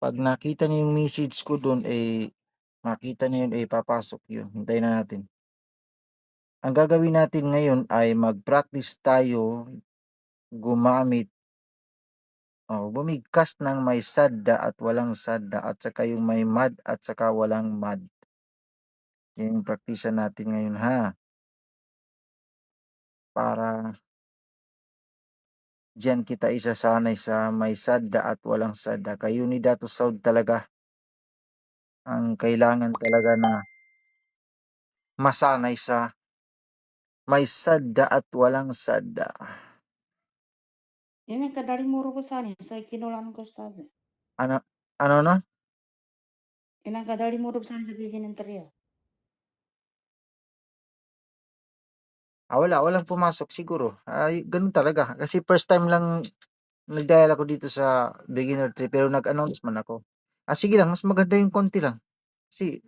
'Pag nakita niyo yung message ko dun, makita niyo yun, papasok yun. Hintayin na natin. Ang gagawin natin ngayon ay mag-practice tayo gumamit bumigkas ng may sadda at walang sadda at saka yung may mad at saka walang mad. Yan yung praktisan natin ngayon ha. Para diyan kita isasanay sa may sadda at walang sadda. Kayo ni Dato Sound talaga ang kailangan talaga na masanay sa may sadda at walang sadda. Yan kadali muro ko sani sa kinulan ko ustad. Ano ano na? Yan kadali muro sani sa giginenterya. Walang pumasok siguro. Ay, ganun talaga. Kasi first time lang nag-dial ako dito sa beginner tree pero nag-announce man ako. Sige lang, mas maganda yung konti lang. Kasi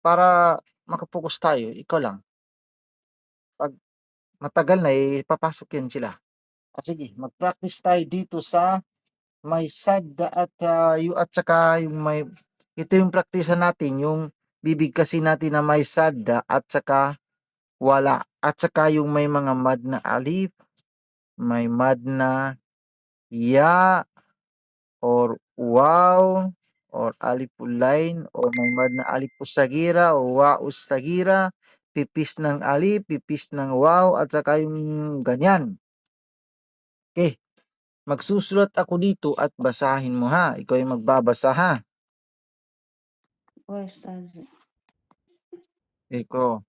para makapokus tayo, ikaw lang. Pag matagal na, papasok yan sila. Sige, mag-practice tayo dito sa may sadda at yung at saka yung may ito yung praktisan natin, yung bibigkasin natin na may sadda at saka wala. At saka yung may mga mad na alif, may mad na ya, or wow, or alif line, or may mad na alif usagira o wa usagira, pipis ng alif, pipis ng wow, at saka yung ganyan. Okay, magsusulat ako dito at basahin mo ha. Ikaw yung magbabasa ha. O ustad. Ikaw,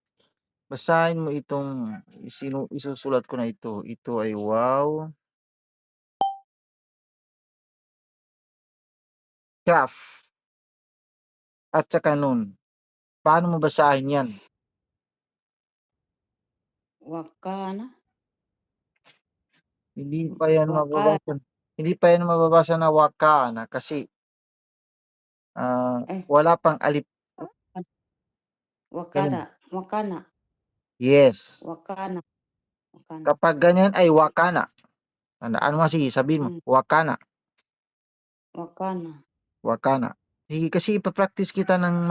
basahin mo itong isusulat ko na ito. Ito ay wow, kaf, at saka nun. Paano mo basahin yan? Wakana. Hindi pa yan Wakana. mababasa. Hindi pa yan mababasa na wakana kasi Eh, wala pang alif. wakana. Ganun. Wakana. Yes. Wakana. Wakana. Kapag ganyan ay wakana. Ano nga sige, sabihin mo. Hmm. Wakana. Wakana. Wakana. Sige, kasi ipapractice kita ng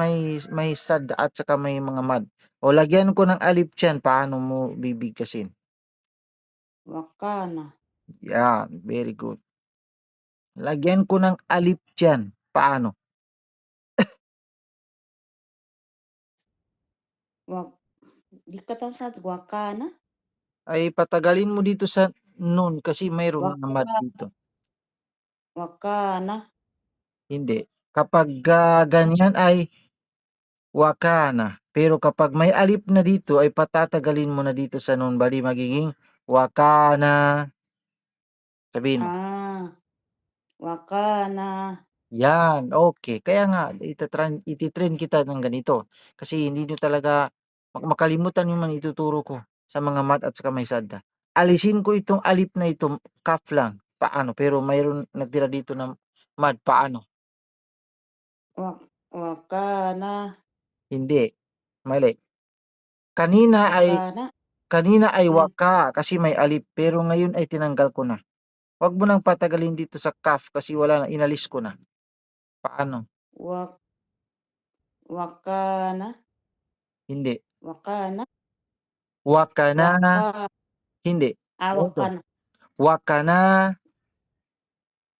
may sad at saka may mga mad. O lagyan ko ng alif dyan, paano mo bibigkasin? Wakana. Yan, very good. Lagyan ko ng alif dyan, paano? Wak di ka tahu sa wakana. Ay patagalin mo dito sa nun kasi mayroong mga mad Wakana. dito. Wakana. Hindi. Kapag ganyan ay wakana. Pero kapag may alif na dito ay patatagalin mo na dito sa nun. Bali magiging wakana. Sabihin mo. Ah. Wakana. Yan, okay. Kaya nga, ititrain kita ng ganito. Kasi hindi nyo talaga makalimutan yung mga ituturo ko sa mga math at saka may sadda. Alisin ko itong alif na ito, kaf lang. Paano? Pero mayroon nagtira dito ng math. Paano? Wakana. Hindi. Mali. Kanina ay Wakana. kanina ay Hmm. waka kasi may alif pero ngayon ay tinanggal ko na. Wag mo nang patagalin dito sa kaf kasi wala na, inalis ko na. Paano? Wak wakana. Hindi. Wakana. Waka na. Waka. Hindi. Ganito. Wakana. Waka na.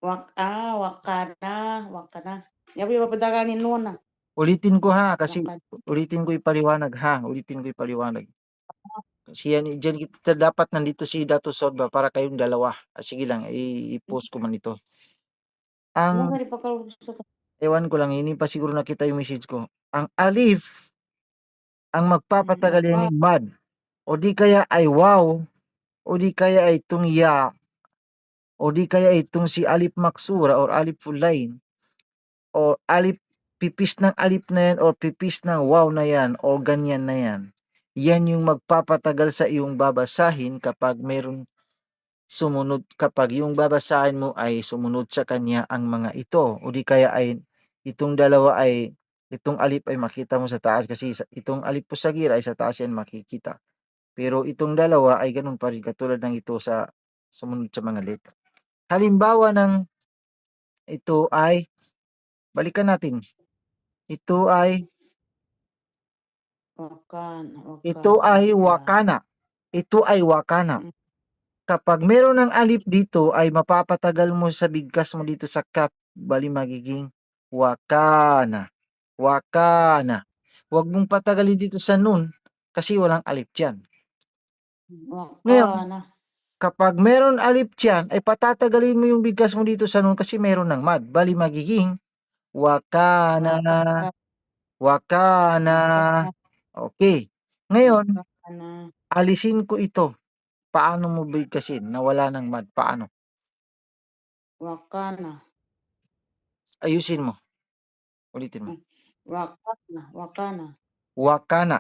Wakana. Wakana. Yabi papadaganin nun na. Ulitin ko ha kasi Wakana. ulitin ko ipaliwanag ha. Ulitin ko ipaliwanag. Kasi yan, dyan kita dapat nandito si Dato Sodba para kayong dalawa. Sige lang, i-post ko man ito. Ano Ang nga rin pagkaluto sa ewan ko lang, hindi pa siguro nakita yung message ko. Ang alif, ang magpapatagal yan waka. yung mad. O di kaya ay wow, o di kaya ay itong ya, o di kaya itong si alif maksura or alif full line, o alif, pipis ng alif na yan, o pipis ng wow na yan, o ganyan na yan. Yan yung magpapatagal sa iyong babasahin kapag meron sumunod, kapag yung babasahin mo ay sumunod sa kanya ang mga ito, o di kaya ay itong dalawa ay itong alif ay makita mo sa taas kasi itong alif po sa gira ay sa taas yan makikita. Pero itong dalawa ay ganun pa rin katulad ng ito sa sumunod sa mga letra. Halimbawa ng ito ay Balikan natin. Ito ay Waka. wakana. Ito ay wakana. Mm. Kapag meron ng alip dito ay mapapatagal mo sa bigkas mo dito sa cup, bali magiging wakana. Wakana. Huwag mong patagalin dito sa nun kasi walang alip diyan. Ngayon, Wakana. kapag meron alip diyan ay patatagalin mo yung bigkas mo dito sa nun kasi meron ng mad. Bali magiging wakana. Wakana. Wakana. Wakana. Okay. Ngayon, Wakana. alisin ko ito. Paano mo bigkasin na wala ng mad? Paano? Wakana. Ayusin mo. Ulitin mo. Wakana. Wakana. Wakana.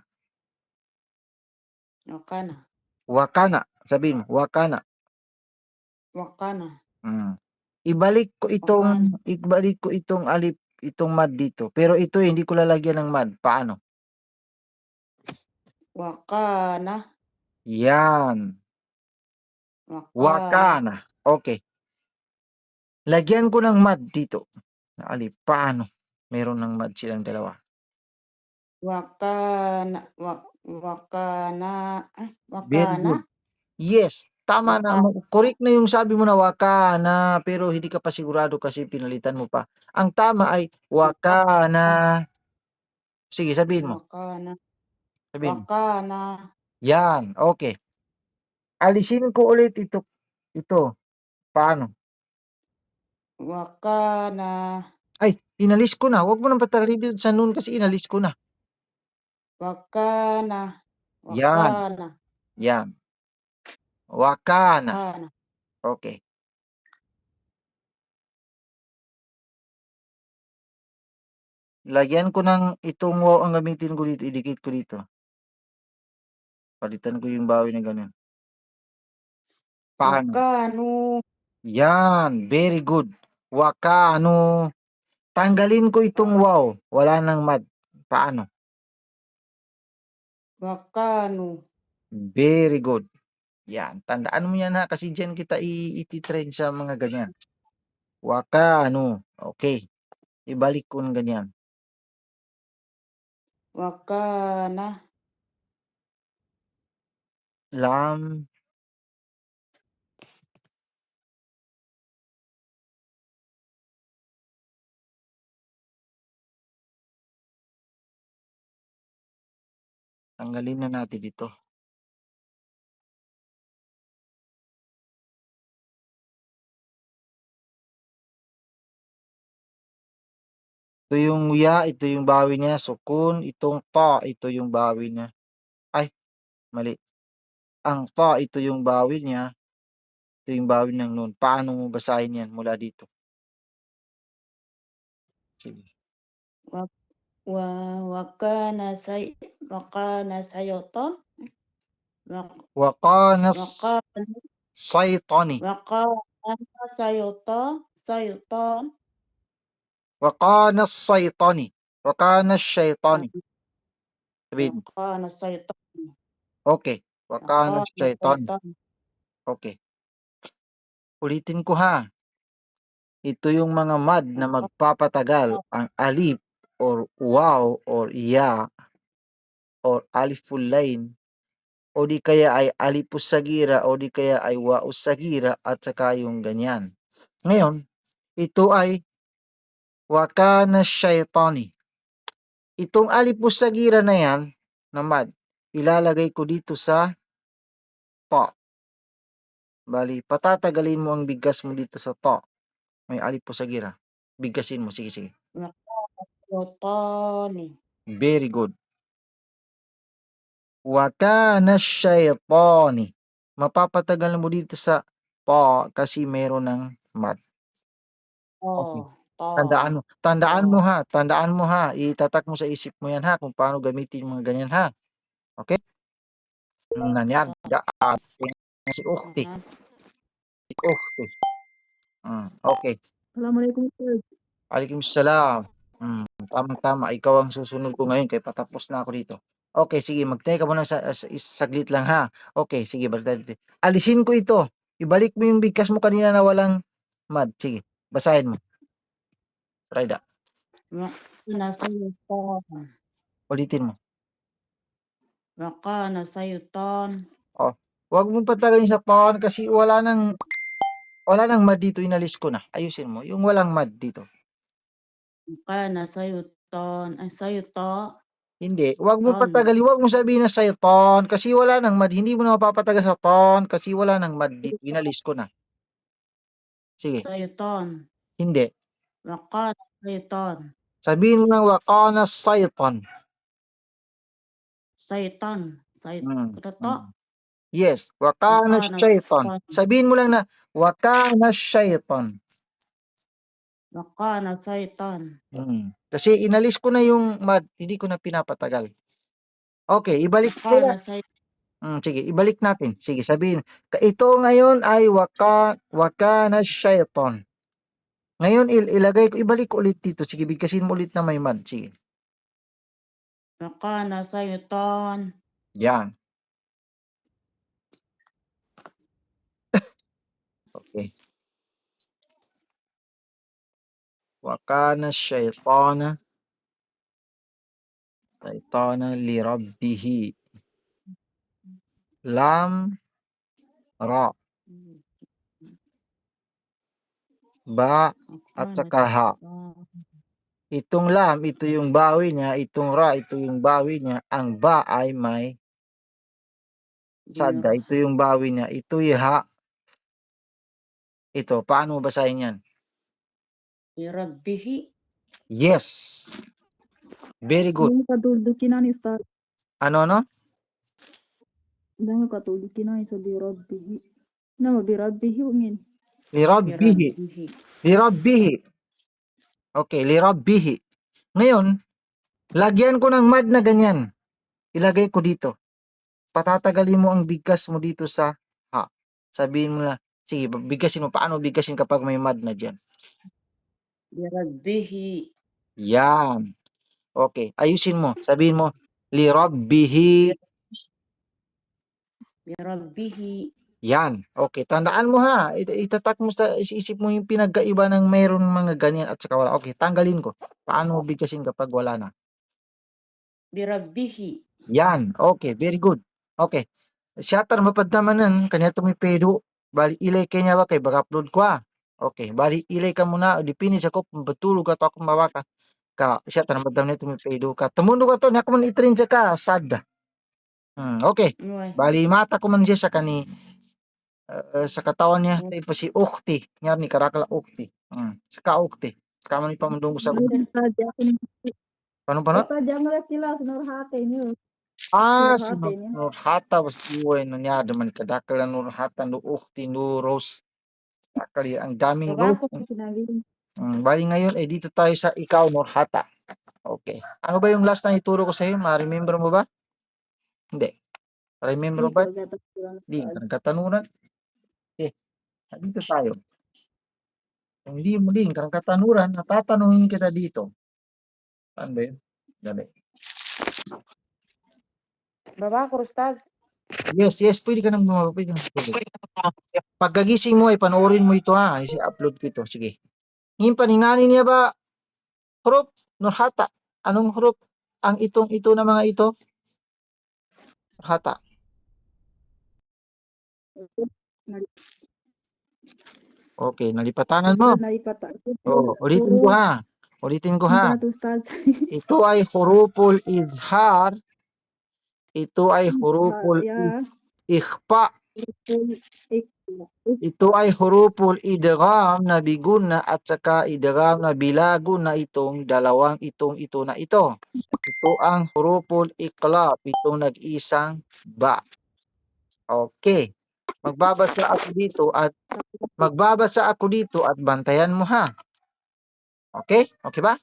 Wakana. Wakana. Sabihin mo, wakana. Wakana. Ibalik Wakana. ko itong alip, itong mad dito. Pero ito hindi ko lalagyan ng mad. Paano? Wakana. Yan. Wakana. Wakana. Okay. Lagyan ko ng mad dito. Na alip. Paano? Meron ng mad silang dalawa. Wakana. Wakana. Very Wakana. good. Yes, tama na. Wakana. Correct na yung sabi mo na wakana, pero hindi ka pa sigurado kasi pinalitan mo pa. Ang tama ay wakana. Sige, sabihin mo. Wakana. Sabihin mo. Wakana. Yan, okay. Alisin ko ulit ito. Ito. Paano? Wakana. Ay, inalis ko na. Huwag mo nang patagalin dito sa noon kasi inalis ko na. Wakana. Yan, Wakana. yan. Wakana. Wakana. Okay. Lagyan ko ng itong wow ang gamitin ko dito. Idikit ko dito. Palitan ko yung bawi na ganun. Paano? Wakano. Yan, very good. Wakano. Tanggalin ko itong wow. Wala nang mad. Paano? Wakano. Very good. Yan. Tandaan mo yan ha kasi dyan kita iti-train sa mga ganyan. Wakano. Okay. Ibalik ko ng ganyan. Wakana. Lam. Tanggalin na natin dito. Ito yung ya, ito yung bawi niya. Sukun, itong ta, ito yung bawi niya. Ay, mali. Ang ta, ito yung bawi niya. Ito yung bawi ng nun. Paano mo basahin yan mula dito? Sige. Wakana sayoto. Waqanas Wakana. saytani. Wakana sayoto. Sayoton. Waqanas saytani. Waqanas shaytani. Sabihin. Wakana sayoton. Okay. Waqanas Wakana shaytani. sayoton. Okay. Ulitin ko ha. Ito yung mga mad na magpapatagal ang alif or waw or ya or aliful line o di kaya ay alipus sagira o di kaya ay waus sagira at saka yung ganyan. Ngayon, ito ay wakana shaytani. Itong alipus sagira na yan, na mad, ilalagay ko dito sa ta. Bali, patatagalin mo ang bigkas mo dito sa ta. May alipus sagira. Bigkasin mo. Sige, sige. Wakana sayotoni. Very good. Wakana shaytani. Mapapatagal mo dito sa pa kasi meron ng mad. Okay. Oh, Tandaan to. mo. Tandaan mo To. ha. Tandaan mo ha. Itatak mo sa isip mo yan ha kung paano gamitin yung mga ganyan ha. Okay? Nanyan. Daan. Si ukti. Aha. Si ukti. Okay. Assalamualaikum Ustaz. Waalaikumsalam. Tamang-tama. Ikaw ang susunod ko ngayon kaya patapos na ako dito. Okay, sige. Magteka ka muna saglit lang ha. Okay, sige. Balik tayo dito. Alisin ko ito. Ibalik mo yung bigkas mo kanina na walang mad. Sige. Basahin mo. Try that. Wakana sayuton. Ulitin mo. Wakana sayuton. Oh, wag mong patagalin sa ton kasi wala nang mad dito, inalis ko na. Ayusin mo, yung walang mad dito. Wakana sayuton. Ay, sayuto. Hindi, wag mo Ton. patagalin, wag mo sabihin na sa'yo ton kasi wala nang mad. Hindi mo na mapapatagal sa ton kasi wala nang mad dito. Inalis ko na. Sige, Sayuton. hindi. Wakana sayuton. Sabihin mo lang wakana sayton. Sayuton. Hmm. Kutoto. Hmm. Yes, wakana Wakana shayton. sayuton. Sabihin mo lang na wakana shayton. Wakana sayuton. Kasi inalis ko na yung mad, hindi ko na pinapatagal. Okay, ibalik ko Wakana na. sayuton. Sige, ibalik natin. Sige, sabihin. Ito ngayon ay wakana shayton. Ngayon, ilagay ko, ibalik ko ulit dito. Sige, bigkasin mo ulit na may mad. Sige. Wakana sayuton. Yan. Okay. Wakana shaytana. Shaytana li rabbihi. Lam ra. Ba at Wakana saka ha. sayuton. Itong lam, ito yung bawi niya. Itong ra, ito yung bawi niya. Ang ba ay may sada. Ito yung bawi niya. Ito yung ha. Ito, paano mo basahin yan? Birabbihi. Yes. Very good. Dahil katuldukin na ni Ustad. Ano? Dahil katuldukin na sa birabbihi. Na birabbihi ungin. Lirabbihi. Birabbihi. Lirabbihi. Okay, lirabbihi. Ngayon, lagyan ko ng mad na ganyan. Ilagay ko dito. Patatagalin mo ang bigkas mo dito sa ha. Sabihin mo na, sige, bigkasin mo. Paano bigkasin kapag may mad na dyan? Birabbihi. Yan. Okay, ayusin mo. Sabihin mo, lirabbihi. Birabbihi. Yan. Okay, tandaan mo ha. Itatak mo sa isip mo yung pinagkaiba ng mayroon mga ganyan at saka wala. Okay, tanggalin ko. Paano mo bigkasin kapag wala na? Birabbihi. Yan. Okay, very good. Okay. Syatar mapadamanan kanya may pedo. Bali ilay kanya ba kay baka-upload ko ha. Okay, bali ilay ka muna. Dipini sa ko betulog ka to akong mawaka. Syatar mapadamanan may pedo ka. Tumundo ka to. Naku man itrin siya ka. Sad. Okay. Uy. Bali mata ko man siya sa kani sa katawan niya pa si ukti nga ni karakala ukti sa ka ukti sa man ipamundong ko sa ukti Ustad, ako ni paano Ustad, ang sila sa Nurhate niyo. si Nurhate niyo. Nurhata was buhay na niya man kadakala Nurhata no ukti no rose dakali ang daming rose Babako. Sinabi. bali ngayon dito tayo sa ikaw Nurhata. Okay, ano ba yung last na ituro ko sa iyo, ma-remember mo ba? Hindi, remember mo ba? Ikaw gatas lang Hindi Ustad. katanunan. Dito tayo. Hindi mo din karang katanuran, natatanungin kita dito. Saan ba yun? Dali. Babako, Ustad. Yes, pwede ka nang bumaba. Pwede nang bumaba. Pagkagising mo ay panoorin mo ito ha. I-upload ko ito. Sige. Ngayon paninganin niya ba huruf Nurhata? Anong huruf ang ito na mga ito? Nurhata. Okay, nalipatanan mo. Ustad, naipata. Ulitin ko ha. Hindi na to Ustad. Ito ay huruful izhar. Ito ay huruful Ya. ikhfa. Ito ay huruful idgham na biguna at saka idgham na bilago na itong dalawang ito na ito. Ito ang huruful iqlab, itong nag-isang ba. Okay. Magbabasa ako dito at bantayan mo ha. Okay? Okay ba?